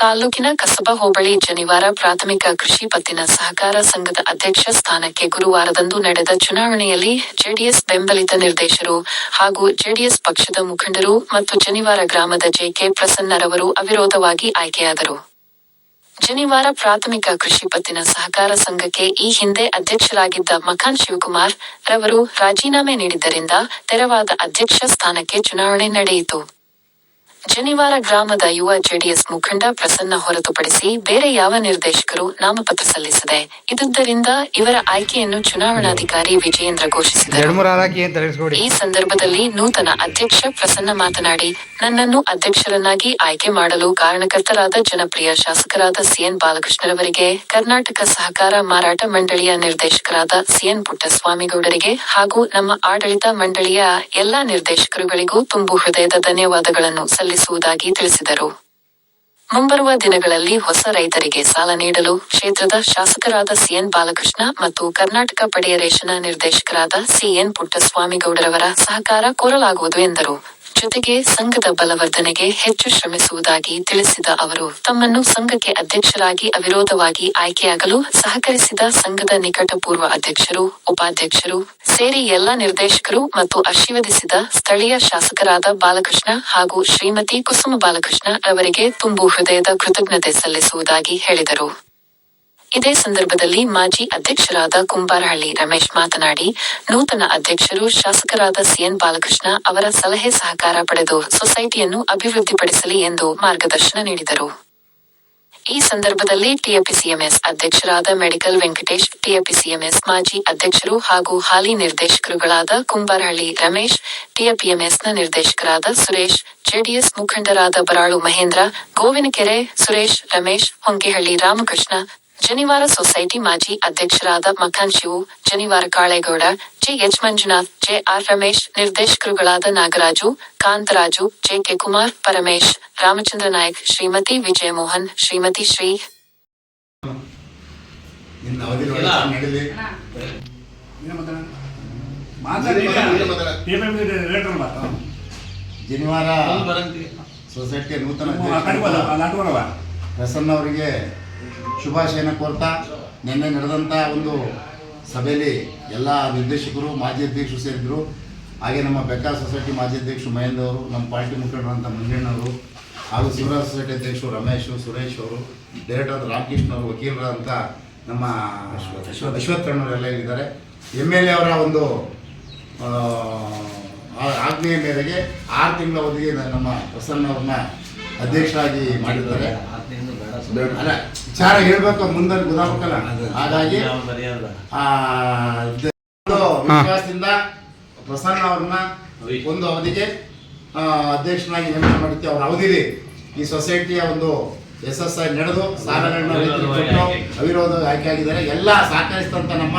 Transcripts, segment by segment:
ತಾಲೂಕಿನ ಕಸಬಾ ಹೋಬಳಿ ಜನಿವಾರ ಪ್ರಾಥಮಿಕ ಕೃಷಿ ಪತ್ತಿನ ಸಹಕಾರ ಸಂಘದ ಅಧ್ಯಕ್ಷ ಸ್ಥಾನಕ್ಕೆ ಗುರುವಾರದಂದು ನಡೆದ ಚುನಾವಣೆಯಲ್ಲಿ ಜೆಡಿಎಸ್ ಬೆಂಬಲಿತ ನಿರ್ದೇಶಕರು ಹಾಗೂ ಜೆಡಿಎಸ್ ಪಕ್ಷದ ಮುಖಂಡರು ಮತ್ತು ಜನಿವಾರ ಗ್ರಾಮದ ಜೆ.ಕೆ. ಪ್ರಸನ್ನರವರು ಅವಿರೋಧವಾಗಿ ಆಯ್ಕೆಯಾದರು. ಜನಿವಾರ ಪ್ರಾಥಮಿಕ ಕೃಷಿ ಪತ್ತಿನ ಸಹಕಾರ ಸಂಘಕ್ಕೆ ಈ ಹಿಂದೆ ಅಧ್ಯಕ್ಷರಾಗಿದ್ದ ಮಖಾನ್ ಶಿವಕುಮಾರ್ ರವರು ರಾಜೀನಾಮೆ ನೀಡಿದ್ದರಿಂದ ತೆರವಾದ ಅಧ್ಯಕ್ಷ ಸ್ಥಾನಕ್ಕೆ ಚುನಾವಣೆ ನಡೆಯಿತು. ಜನಿವಾರ ಗ್ರಾಮದ ಯುವ ಜೆಡಿಎಸ್ ಮುಖಂಡ ಪ್ರಸನ್ನ ಹೊರತುಪಡಿಸಿ ಬೇರೆ ಯಾವ ನಿರ್ದೇಶಕರು ನಾಮಪತ್ರ ಸಲ್ಲಿಸದೆ ಇದ್ದುದರಿಂದ ಇವರ ಆಯ್ಕೆಯನ್ನು ಚುನಾವಣಾಧಿಕಾರಿ ವಿಜಯೇಂದ್ರ ಘೋಷಿಸಿದರು. ಈ ಸಂದರ್ಭದಲ್ಲಿ ನೂತನ ಅಧ್ಯಕ್ಷ ಪ್ರಸನ್ನ ಮಾತನಾಡಿ, ನನ್ನನ್ನು ಅಧ್ಯಕ್ಷರನ್ನಾಗಿ ಆಯ್ಕೆ ಮಾಡಲು ಕಾರಣಕರ್ತರಾದ ಜನಪ್ರಿಯ ಶಾಸಕರಾದ ಸಿಎನ್ ಬಾಲಕೃಷ್ಣರವರಿಗೆ, ಕರ್ನಾಟಕ ಸಹಕಾರ ಮಾರಾಟ ಮಂಡಳಿಯ ನಿರ್ದೇಶಕರಾದ ಸಿಎನ್ ಪುಟ್ಟಸ್ವಾಮಿಗೌಡರಿಗೆ ಹಾಗೂ ನಮ್ಮ ಆಡಳಿತ ಮಂಡಳಿಯ ಎಲ್ಲಾ ನಿರ್ದೇಶಕರುಗಳಿಗೂ ತುಂಬು ಹೃದಯದ ಧನ್ಯವಾದಗಳನ್ನು ಸಲ್ಲಿಸುವುದಾಗಿ ತಿಳಿಸಿದರು. ಮುಂಬರುವ ದಿನಗಳಲ್ಲಿ ಹೊಸ ರೈತರಿಗೆ ಸಾಲ ನೀಡಲು ಕ್ಷೇತ್ರದ ಶಾಸಕರಾದ ಸಿಎನ್ ಬಾಲಕೃಷ್ಣ ಮತ್ತು ಕರ್ನಾಟಕ ಪಡೆಯ ರೇಷನ ನಿರ್ದೇಶಕರಾದ ಸಿಎನ್ ಪುಟ್ಟಸ್ವಾಮಿಗೌಡರವರ ಸಹಕಾರ ಕೋರಲಾಗುವುದು ಎಂದರು. ಜೊತೆಗೆ ಸಂಘದ ಬಲವರ್ಧನೆಗೆ ಹೆಚ್ಚು ಶ್ರಮಿಸುವುದಾಗಿ ತಿಳಿಸಿದ ಅವರು, ತಮ್ಮನ್ನು ಸಂಘಕ್ಕೆ ಅಧ್ಯಕ್ಷರಾಗಿ ಅವಿರೋಧವಾಗಿ ಆಯ್ಕೆಯಾಗಲು ಸಹಕರಿಸಿದ ಸಂಘದ ನಿಕಟಪೂರ್ವ ಅಧ್ಯಕ್ಷರು, ಉಪಾಧ್ಯಕ್ಷರು ಸೇರಿ ಎಲ್ಲ ನಿರ್ದೇಶಕರು ಮತ್ತು ಆಶೀರ್ವದಿಸಿದ ಸ್ಥಳೀಯ ಶಾಸಕರಾದ ಬಾಲಕೃಷ್ಣ ಹಾಗೂ ಶ್ರೀಮತಿ ಕುಸುಮ ಬಾಲಕೃಷ್ಣ ಅವರಿಗೆ ತುಂಬು ಹೃದಯದ ಕೃತಜ್ಞತೆ ಸಲ್ಲಿಸುವುದಾಗಿ ಹೇಳಿದರು. ಇದೇ ಸಂದರ್ಭದಲ್ಲಿ ಮಾಜಿ ಅಧ್ಯಕ್ಷರಾದ ಕುಂಬಾರಹಳ್ಳಿ ರಮೇಶ್ ಮಾತನಾಡಿ, ನೂತನ ಅಧ್ಯಕ್ಷರು ಶಾಸಕರಾದ ಸಿಎನ್ ಬಾಲಕೃಷ್ಣ ಅವರ ಸಲಹೆ ಸಹಕಾರ ಪಡೆದು ಸೊಸೈಟಿಯನ್ನು ಅಭಿವೃದ್ಧಿಪಡಿಸಲಿ ಎಂದು ಮಾರ್ಗದರ್ಶನ ನೀಡಿದರು. ಈ ಸಂದರ್ಭದಲ್ಲಿ ಟಿಎಪಿಸಿಎಂಎಸ್ ಅಧ್ಯಕ್ಷರಾದ ಮೆಡಿಕಲ್ ವೆಂಕಟೇಶ್, ಟಿಎಪಿಸಿಎಂಎಸ್ ಮಾಜಿ ಅಧ್ಯಕ್ಷರು ಹಾಗೂ ಹಾಲಿ ನಿರ್ದೇಶಕರುಗಳಾದ ಕುಂಬಾರಹಳ್ಳಿ ರಮೇಶ್, ಟಿಎಪಿಎಂಎಸ್ನ ನಿರ್ದೇಶಕರಾದ ಸುರೇಶ್, ಜೆಡಿಎಸ್ ಮುಖಂಡರಾದ ಬರಾಳು ಮಹೇಂದ್ರ, ಗೋವಿನಕೆರೆ ಸುರೇಶ್, ರಮೇಶ್, ಹೊಂಕೆಹಳ್ಳಿ ರಾಮಕೃಷ್ಣ, ಜನಿವಾರ ಸೊಸೈಟಿ ಮಾಜಿ ಅಧ್ಯಕ್ಷರಾದ ಮಖಾನ್ ಶಿವು, ಜನಿವಾರ ಕಾಳೇಗೌಡ, ಜೆ.ಎಚ್. ಮಂಜುನಾಥ್, ಜೆ.ಆರ್. ರಮೇಶ್, ನಿರ್ದೇಶಕರುಗಳಾದ ನಾಗರಾಜು, ಕಾಂತರಾಜು, ಜೆ.ಕೆ. ಕುಮಾರ್, ಪರಮೇಶ್, ರಾಮಚಂದ್ರ ನಾಯಕ್, ಶ್ರೀಮತಿ ವಿಜಯಮೋಹನ್, ಶ್ರೀಮತಿ ಶ್ರೀ ಜನಿವಾರ ಸೊಸೈಟಿಯ ನೂತನ ಪ್ರಸನ್ನ ಅವರಿಗೆ ಶುಭಾಶಯನ ಕೋರ್ತಾ, ನಿನ್ನೆ ನಡೆದಂಥ ಒಂದು ಸಭೆಯಲ್ಲಿ ಎಲ್ಲ ನಿರ್ದೇಶಕರು, ಮಾಜಿ ಅಧ್ಯಕ್ಷರು ಸೇರಿದ್ರು. ಹಾಗೆ ನಮ್ಮ ಬೆಕ್ಕ ಸೊಸೈಟಿ ಮಾಜಿ ಅಧ್ಯಕ್ಷರು ಮಹೇಂದ್ರ ಅವರು, ನಮ್ಮ ಪಾರ್ಟಿ ಮುಖಂಡರಂಥ ಮಂಜಣ್ಣವರು ಹಾಗೂ ಶಿವರಾಜ್ ಸೊಸೈಟಿ ಅಧ್ಯಕ್ಷರು ರಮೇಶ್, ಸುರೇಶ್ ಅವರು, ಡೈರೆಕ್ಟರ್ ರಾಮಕೃಷ್ಣ ಅವರು, ವಕೀಲರಂಥ ನಮ್ಮ ಅಶ್ವತ್ಥಣ್ಣವರೆಲ್ಲ ಇದ್ದಾರೆ. MLA ಅವರ ಒಂದು ಆಜ್ಞೆಯ ಮೇರೆಗೆ 6 ತಿಂಗಳ ಅವಧಿಗೆ ನಮ್ಮ ಪ್ರಸನ್ನ ಅವ್ರನ್ನ ಅಧ್ಯಕ್ಷರಾಗಿ ಮಾಡಿದ್ದಾರೆ. ಅಲ್ಲ, ವಿಚಾರ ಹೇಳ್ಬೇಕು, ಮುಂದೆ ಗೊತ್ತಾಗಬೇಕಲ್ಲ. ಹಾಗಾಗಿ ವಿಶ್ವಾಸದಿಂದ ಪ್ರಸನ್ನ ಅವ್ರನ್ನ ಒಂದು ಅವಧಿಗೆ ಅಧ್ಯಕ್ಷನಾಗಿ ನೇಮಕ ಮಾಡಿರ್ತೀವಿ. ಅವ್ರ ಅವಧಿಲಿ ಈ ಸೊಸೈಟಿಯ ಒಂದು ಯಶಸ್ಸಾಗಿ ನಡೆದು ಸಾಲಗಳನ್ನ ಕೊಟ್ಟು ಅವಿರೋಧ ಆಯ್ಕೆ ಆಗಿದ್ದಾರೆ. ಎಲ್ಲ ಸಹಕರಿಸಿದಂಥ ನಮ್ಮ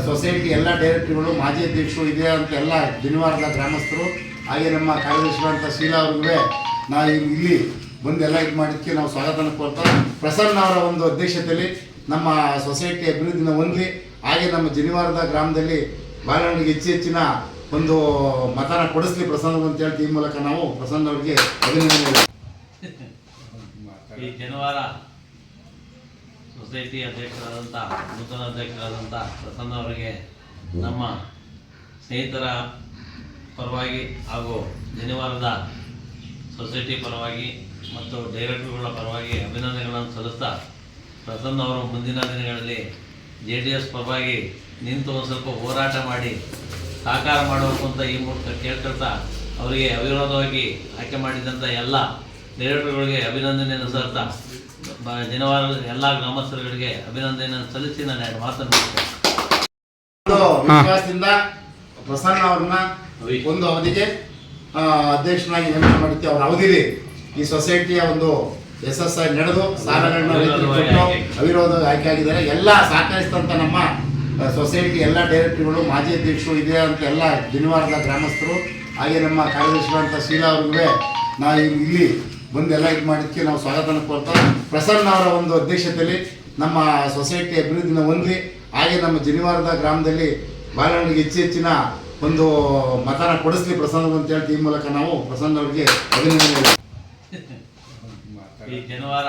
ಸೊಸೈಟಿ ಎಲ್ಲ ಡೈರೆಕ್ಟರ್ಗಳು, ಮಾಜಿ ಅಧ್ಯಕ್ಷರು ಇದೆ ಅಂತ ಎಲ್ಲ ಜನಿವಾರದ ಗ್ರಾಮಸ್ಥರು, ಹಾಗೆ ನಮ್ಮ ಕಾರ್ಯದರ್ಶಿಗಳಂತ ಶೀಲಾ ಅವ್ರಿಗೆ ನಾವು ಇಲ್ಲಿ ಬಂದು ಎಲ್ಲ ಇದು ಮಾಡಿದ್ದಕ್ಕೆ ನಾವು ಸ್ವಾಗತನ ಕೊಡ್ತಾ, ಪ್ರಸನ್ನ ಅವರ ಒಂದು ಅಧ್ಯಕ್ಷತೆಯಲ್ಲಿ ನಮ್ಮ ಸೊಸೈಟಿ ಅಭಿವೃದ್ಧಿನ ಹೊಂದಲಿ, ಹಾಗೆ ನಮ್ಮ ಜನಿವಾರದ ಗ್ರಾಮದಲ್ಲಿ ಬಾಲಣ್ಣನಿಗೆ ಹೆಚ್ಚಿನ ಒಂದು ಮತನ ಕೊಡಿಸ್ಲಿ ಪ್ರಸನ್ನ ಅಂತ ಹೇಳ್ತಿ. ಈ ಮೂಲಕ ನಾವು ಪ್ರಸನ್ನ ಅವರಿಗೆ ಅಭಿನಂದನೆ. ಈ ಜನಿವಾರ ಸೊಸೈಟಿ ಅಧ್ಯಕ್ಷರಾದಂಥ ನೂತನ ಅಧ್ಯಕ್ಷರಾದಂಥ ಪ್ರಸನ್ನ ಅವರಿಗೆ ನಮ್ಮ ಸ್ನೇಹಿತರ ಪರವಾಗಿ ಹಾಗೂ ಜನಿವಾರದ ಸೊಸೈಟಿ ಪರವಾಗಿ ಮತ್ತು ಡೈರೆಕ್ಟರ್ಗಳ ಪರವಾಗಿ ಅಭಿನಂದನೆಗಳನ್ನು ಸಲ್ಲಿಸ್ತಾ, ಪ್ರಸನ್ನ ಅವರು ಮುಂದಿನ ದಿನಗಳಲ್ಲಿ JDS ಪರವಾಗಿ ನಿಂತು ಒಂದು ಸ್ವಲ್ಪ ಹೋರಾಟ ಮಾಡಿ ಸಹಕಾರ ಮಾಡಬೇಕು ಅಂತ ಈ ಮೂಲಕ ಕೇಳ್ಕೊಳ್ತಾ, ಅವರಿಗೆ ಅವಿರೋಧವಾಗಿ ಆಯ್ಕೆ ಮಾಡಿದಂಥ ಎಲ್ಲ ಡೈರೆಕ್ಟರ್ಗಳಿಗೆ ಅಭಿನಂದನೆಯನ್ನು ಸಲ್ಲಿಸ್ತಾ, ಜನಿವಾರದ ಎಲ್ಲ ಗ್ರಾಮಸ್ಥರುಗಳಿಗೆ ಅಭಿನಂದನೆಯನ್ನು ಸಲ್ಲಿಸಿ ನಾನು 2 ಮಾತನ್ನು ವಿಶ್ವಾಸದಿಂದ ಪ್ರಸನ್ನ ಅವ್ರನ್ನ ಒಂದು ಅವಧಿಗೆ ಅಧ್ಯಕ್ಷನಾಗಿ ನೇಮಕ ಮಾಡಿರ್ತೀವಿ. ಅವ್ರ ಅವಧಿಲಿ ಈ ಸೊಸೈಟಿಯ ಒಂದು ಯಶಸ್ಸಾಗಿ ನಡೆದು ಸಾಲಗಳನ್ನ ಕೊಟ್ಟು ಅವಿರೋಧ ಆಯ್ಕೆ ಆಗಿದ್ದಾರೆ. ಎಲ್ಲ ಸಹಕರಿಸಿದಂಥ ನಮ್ಮ ಸೊಸೈಟಿ ಎಲ್ಲ ಡೈರೆಕ್ಟರ್ಗಳು, ಮಾಜಿ ಅಧ್ಯಕ್ಷರು ಇದೆ ಅಂತ ಎಲ್ಲ ಜನಿವಾರದ ಗ್ರಾಮಸ್ಥರು, ಹಾಗೆ ನಮ್ಮ ಕಾರ್ಯದರ್ಶಿಗಳಂತ ಶೀಲಾ ಅವ್ರಿಗೆ ನಾವು ಇಲ್ಲಿ ಬಂದು ಎಲ್ಲ ಇದು ಮಾಡಿದ್ದಕ್ಕೆ ನಾವು ಸ್ವಾಗತನ ಕೊಡ್ತಾ, ಪ್ರಸನ್ನ ಅವರ ಒಂದು ಅಧ್ಯಕ್ಷತೆಯಲ್ಲಿ ನಮ್ಮ ಸೊಸೈಟಿ ಅಭಿವೃದ್ಧಿನ ಹೊಂದಲಿ, ಹಾಗೆ ನಮ್ಮ ಜನಿವಾರದ ಗ್ರಾಮದಲ್ಲಿ ಬಾಲಣ್ಣನಿಗೆ ಹೆಚ್ಚಿನ ಒಂದು ಮತನ ಕೊಡಿಸ್ಲಿ ಪ್ರಸನ್ನ ಅಂತ ಹೇಳ್ತಿ. ಈ ಮೂಲಕ ನಾವು ಪ್ರಸನ್ನ ಅವರಿಗೆ ಅಭಿನಂದನೆ. ಈ ಜನವಾರ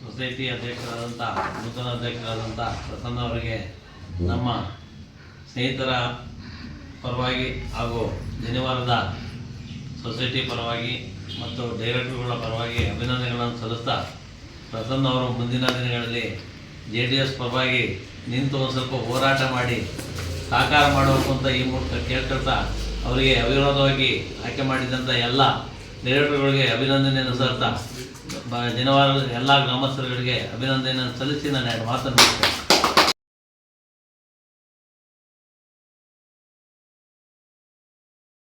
ಸೊಸೈಟಿ ಅಧ್ಯಕ್ಷರಾದಂಥ ನೂತನ ಅಧ್ಯಕ್ಷರಾದಂಥ ಪ್ರಸನ್ನ ಅವರಿಗೆ ನಮ್ಮ ಸ್ನೇಹಿತರ ಪರವಾಗಿ ಹಾಗೂ ಜನವಾರದ ಸೊಸೈಟಿ ಪರವಾಗಿ ಮತ್ತು ಡೈರೆಕ್ಟರ್ಗಳ ಪರವಾಗಿ ಅಭಿನಂದನೆಗಳನ್ನು ಸಲ್ಲಿಸ್ತಾ ಪ್ರಸನ್ನ ಅವರು ಮುಂದಿನ ದಿನಗಳಲ್ಲಿ JDS ಪರವಾಗಿ ನಿಂತು ಒಂದು ಸ್ವಲ್ಪ ಹೋರಾಟ ಮಾಡಿ ಸಾಕಾರ ಮಾಡಬೇಕು ಅಂತ ಈ ಮೂಲಕ ಕೇಳ್ಕೊಳ್ತಾ ಅವರಿಗೆ ಅವಿರೋಧವಾಗಿ ಆಯ್ಕೆ ಮಾಡಿದಂಥ ಎಲ್ಲ ಡೈರೆಕ್ಟರ್ಗಳಿಗೆ ಅಭಿನಂದನೆಯನ್ನು ಸಲ್ಲಿಸ್ತಾ ಜನವಾರದ ಎಲ್ಲ ಗ್ರಾಮಸ್ಥರುಗಳಿಗೆ ಅಭಿನಂದನೆಯನ್ನು ಸಲ್ಲಿಸಿ ನಾನು 2 ಮಾತನ್ನು